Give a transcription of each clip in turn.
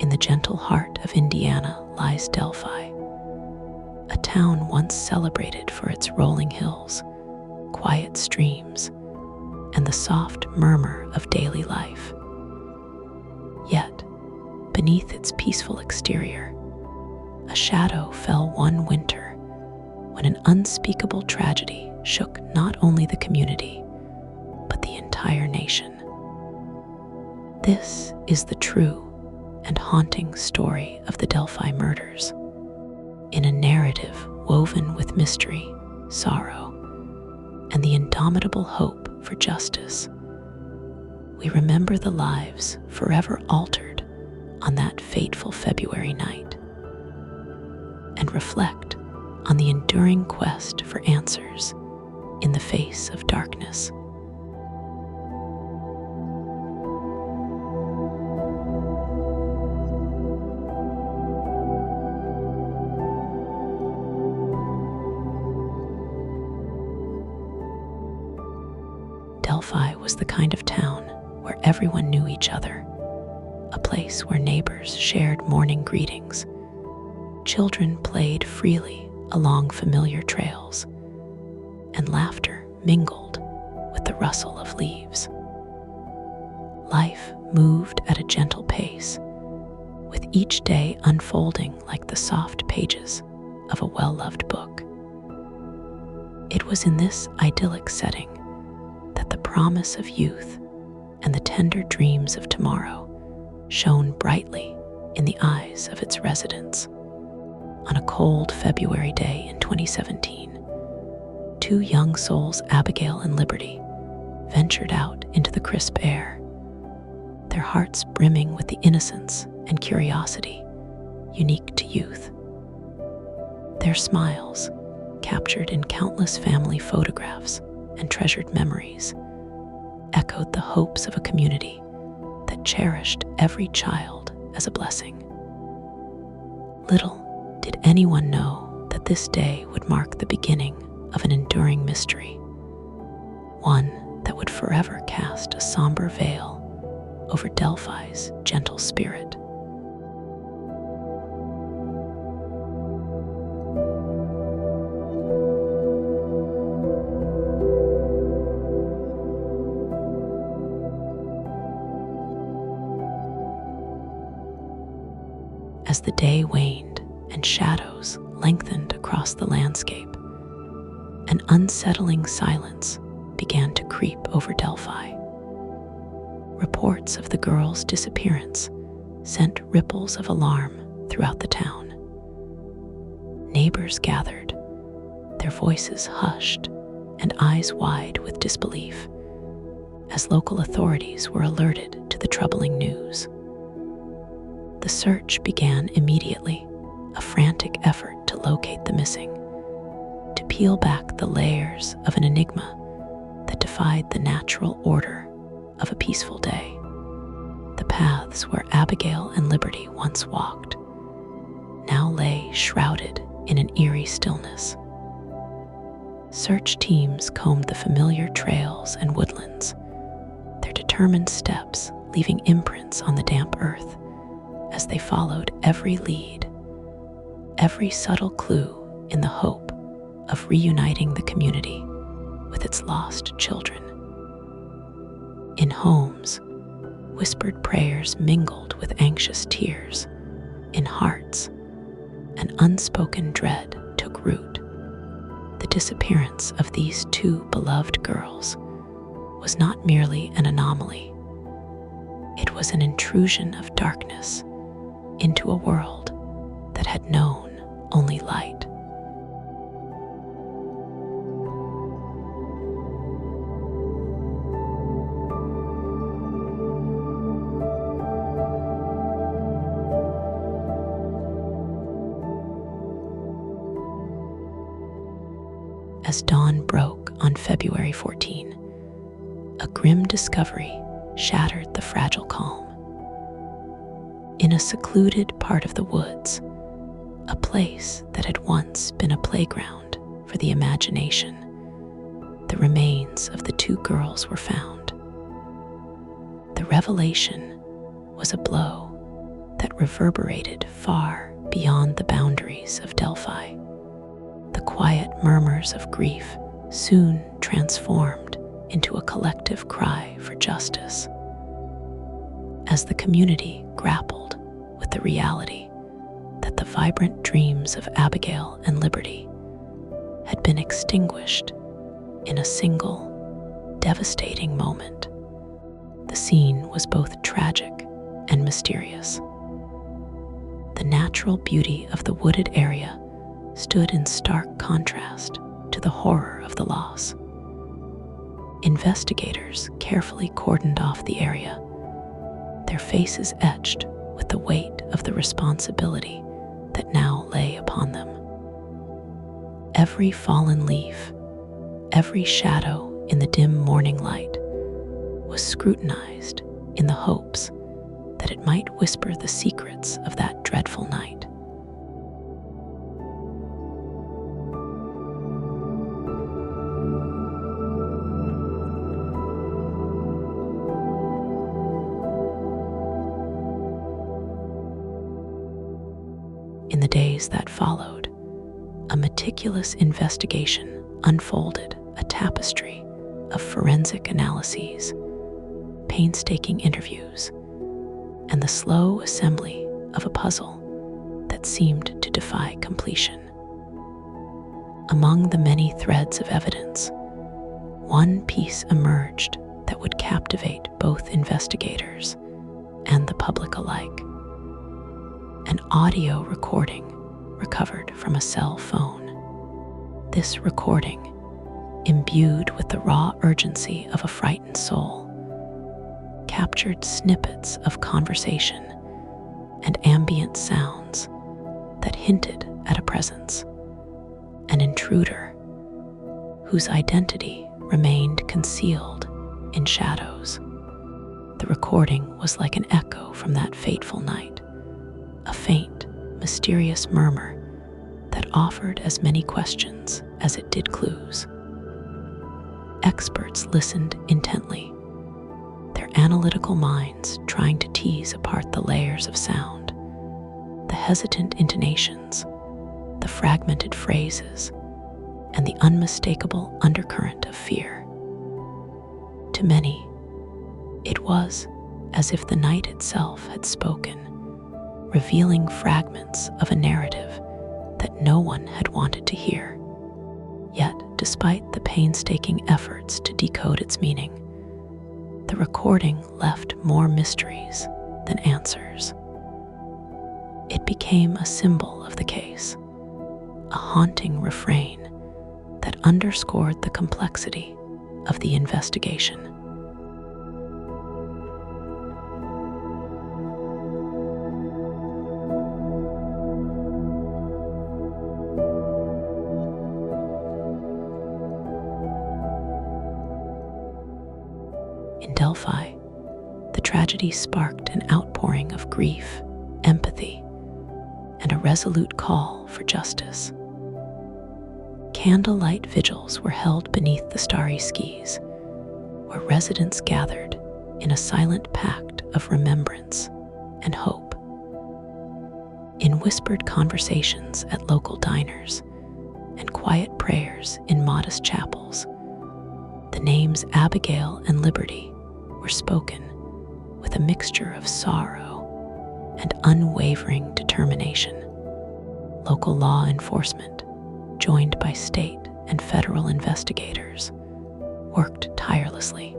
in the gentle heart of Indiana lies Delphi, a town once celebrated for its rolling hills, quiet streams, and the soft murmur of daily life. Yet, beneath its peaceful exterior, a shadow fell one winter when an unspeakable tragedy shook not only the community, but the entire nation. This is the true and haunting story of the Delphi murders. In a narrative woven with mystery, sorrow, and the indomitable hope for justice, we remember the lives forever altered on that fateful February night, and reflect on the enduring quest for answers in the face of darkness. Delphi was the kind of town where everyone knew each other, a place where neighbors shared morning greetings, children played freely along familiar trails, and laughter mingled with the rustle of leaves. Life moved at a gentle pace, with each day unfolding like the soft pages of a well-loved book. It was in this idyllic setting that the promise of youth and the tender dreams of tomorrow shone brightly in the eyes of its residents. On a cold February day in 2017, two young souls, Abigail and Liberty, ventured out into the crisp air, their hearts brimming with the innocence and curiosity unique to youth. Their smiles, captured in countless family photographs and treasured memories, echoed the hopes of a community that cherished every child as a blessing. Little did anyone know that this day would mark the beginning of an enduring mystery, one that would forever cast a somber veil over Delphi's gentle spirit. As the day waned and shadows lengthened across the landscape, an unsettling silence began to creep over Delphi. Reports of the girl's disappearance sent ripples of alarm throughout the town. Neighbors gathered, their voices hushed and eyes wide with disbelief, as local authorities were alerted to the troubling news. The search began immediately, a frantic effort to locate the missing, to peel back the layers of an enigma that defied the natural order of a peaceful day. The paths where Abigail and Liberty once walked now lay shrouded in an eerie stillness. Search teams combed the familiar trails and woodlands, their determined steps leaving imprints on the damp earth as they followed every lead, every subtle clue in the hope of reuniting the community with its lost children. In homes, whispered prayers mingled with anxious tears. In hearts, an unspoken dread took root. The disappearance of these two beloved girls was not merely an anomaly. It was an intrusion of darkness into a world that had known only light. As dawn broke on February 14, a grim discovery shattered the fragile calm. In a secluded part of the woods, a place that had once been a playground for the imagination, the remains of the two girls were found. The revelation was a blow that that reverberated far beyond the boundaries of Delphi. The quiet murmurs of grief soon transformed into a collective cry for justice. As the community grappled with the reality that the vibrant dreams of Abigail and Liberty had been extinguished in a single, devastating moment, the scene was both tragic and mysterious. The natural beauty of the wooded area stood in stark contrast to the horror of the loss. Investigators carefully cordoned off the area, their faces etched with the weight of the responsibility that now lay upon them. Every fallen leaf, every shadow in the dim morning light was scrutinized in the hopes that it might whisper the secrets of that dreadful night. In the days that followed, a meticulous investigation unfolded a tapestry of forensic analyses, painstaking interviews, and the slow assembly of a puzzle that seemed to defy completion. Among the many threads of evidence, one piece emerged that would captivate both investigators and the public alike. An audio recording recovered from a cell phone. This recording, imbued with the raw urgency of a frightened soul, captured snippets of conversation and ambient sounds that hinted at a presence, an intruder whose identity remained concealed in shadows. The recording was like an echo from that fateful night, a faint, mysterious murmur that offered as many questions as it did clues. Experts listened intently, their analytical minds trying to tease apart the layers of sound, the hesitant intonations, the fragmented phrases, and the unmistakable undercurrent of fear. To many, it was as if the night itself had spoken, revealing fragments of a narrative that no one had wanted to hear. Yet, despite the painstaking efforts to decode its meaning, the recording left more mysteries than answers. It became a symbol of the case, a haunting refrain that underscored the complexity of the investigation. In Delphi, the tragedy sparked an outpouring of grief, empathy, and a resolute call for justice. Candlelight vigils were held beneath the starry skies, where residents gathered in a silent pact of remembrance and hope. In whispered conversations at local diners and quiet prayers in modest chapels, the names Abigail and Liberty were spoken with a mixture of sorrow and unwavering determination. Local law enforcement, joined by state and federal investigators, worked tirelessly.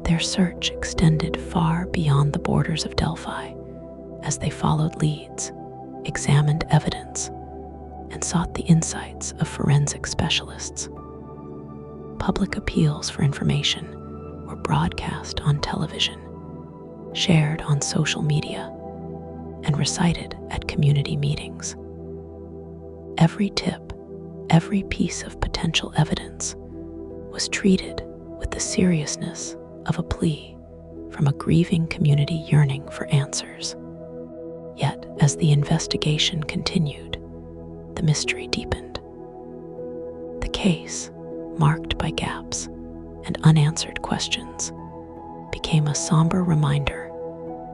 Their search extended far beyond the borders of Delphi as they followed leads, examined evidence, and sought the insights of forensic specialists. Public appeals for information were broadcast on television, shared on social media, and recited at community meetings. Every tip, every piece of potential evidence was treated with the seriousness of a plea from a grieving community yearning for answers. Yet, as the investigation continued, the mystery deepened. The case, marked by gaps and unanswered questions, became a somber reminder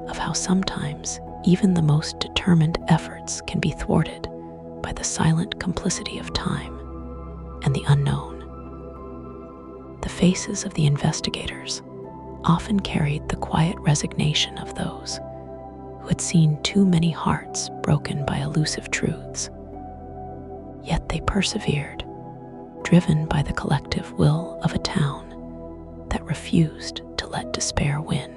of how sometimes even the most determined efforts can be thwarted by the silent complicity of time and the unknown. The faces of the investigators often carried the quiet resignation of those who had seen too many hearts broken by elusive truths. Yet they persevered, driven by the collective will of a town that refused to let despair win.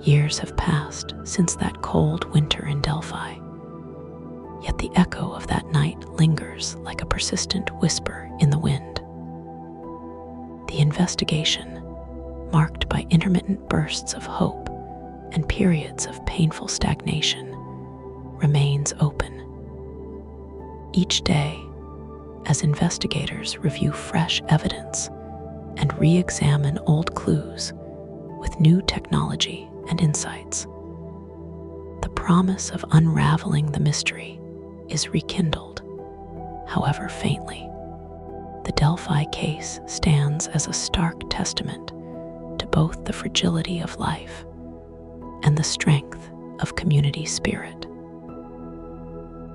Years have passed since that cold winter in Delphi, yet the echo of that night lingers like a persistent whisper in the wind. The investigation, marked by intermittent bursts of hope and periods of painful stagnation, remains open. Each day, as investigators review fresh evidence and re-examine old clues with new technology and insights, the promise of unraveling the mystery is rekindled, however faintly. The Delphi case stands as a stark testament to both the fragility of life and the strength of community spirit.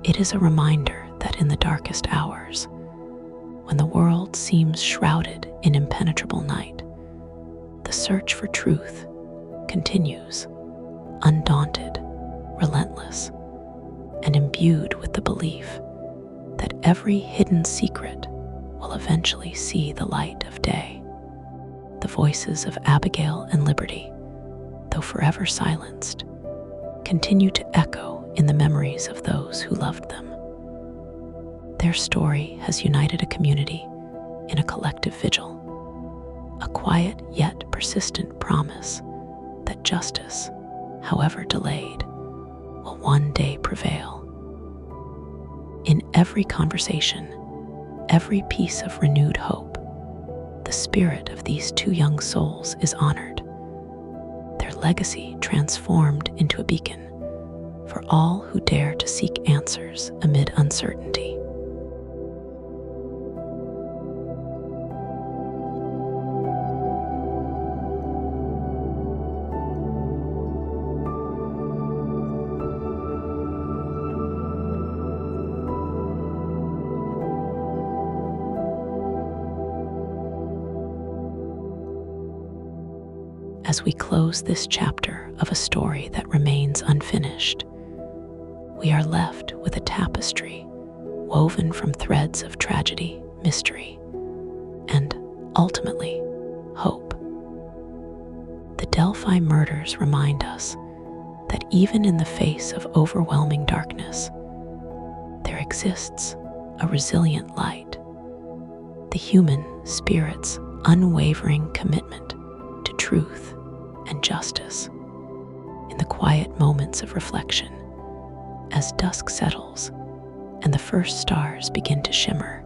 It is a reminder that in the darkest hours, when the world seems shrouded in impenetrable night, the search for truth continues, undaunted, relentless, and imbued with the belief that every hidden secret will eventually see the light of day. The voices of Abigail and Liberty, though forever silenced, continue to echo in the memories of those who loved them. Their story has united a community in a collective vigil, a quiet yet persistent promise that justice, however delayed, will one day prevail. In every conversation, every piece of renewed hope, the spirit of these two young souls is honored, their legacy transformed into a beacon for all who dare to seek answers amid uncertainty. As we close this chapter of a story that remains unfinished, we are left with a tapestry woven from threads of tragedy, mystery, and, ultimately, hope. The Delphi murders remind us that even in the face of overwhelming darkness, there exists a resilient light, the human spirit's unwavering commitment to truth and justice. In the quiet moments of reflection, as dusk settles and the first stars begin to shimmer,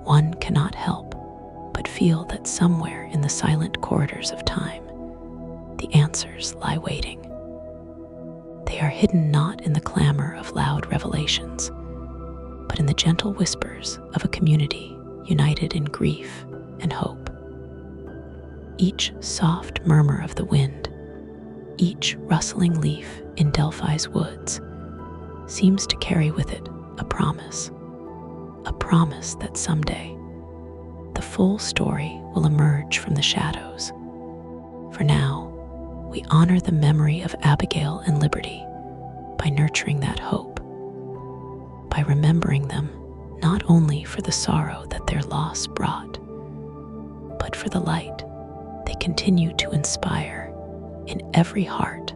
one cannot help but feel that somewhere in the silent corridors of time, the answers lie waiting. They are hidden not in the clamor of loud revelations, but in the gentle whispers of a community united in grief and hope. Each soft murmur of the wind, each rustling leaf in Delphi's woods, seems to carry with it a promise that someday the full story will emerge from the shadows. For now, we honor the memory of Abigail and Liberty by nurturing that hope, by remembering them not only for the sorrow that their loss brought, but for the light they continue to inspire in every heart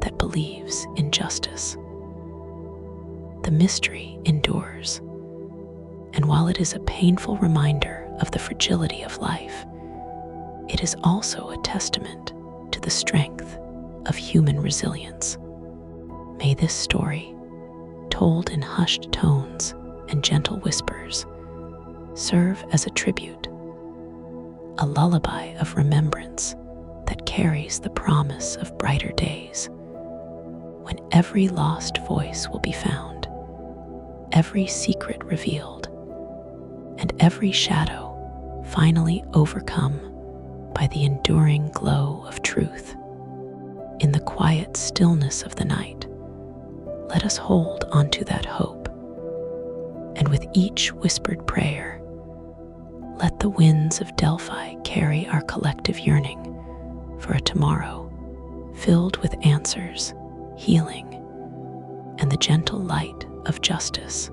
that believes in justice. The mystery endures, and while it is a painful reminder of the fragility of life, it is also a testament to the strength of human resilience. May this story, told in hushed tones and gentle whispers, serve as a tribute, a lullaby of remembrance that carries the promise of brighter days, when every lost voice will be found, every secret revealed, and every shadow finally overcome by the enduring glow of truth. In the quiet stillness of the night, let us hold onto that hope, and with each whispered prayer, let the winds of Delphi carry our collective yearning for a tomorrow filled with answers, healing, and the gentle light of justice.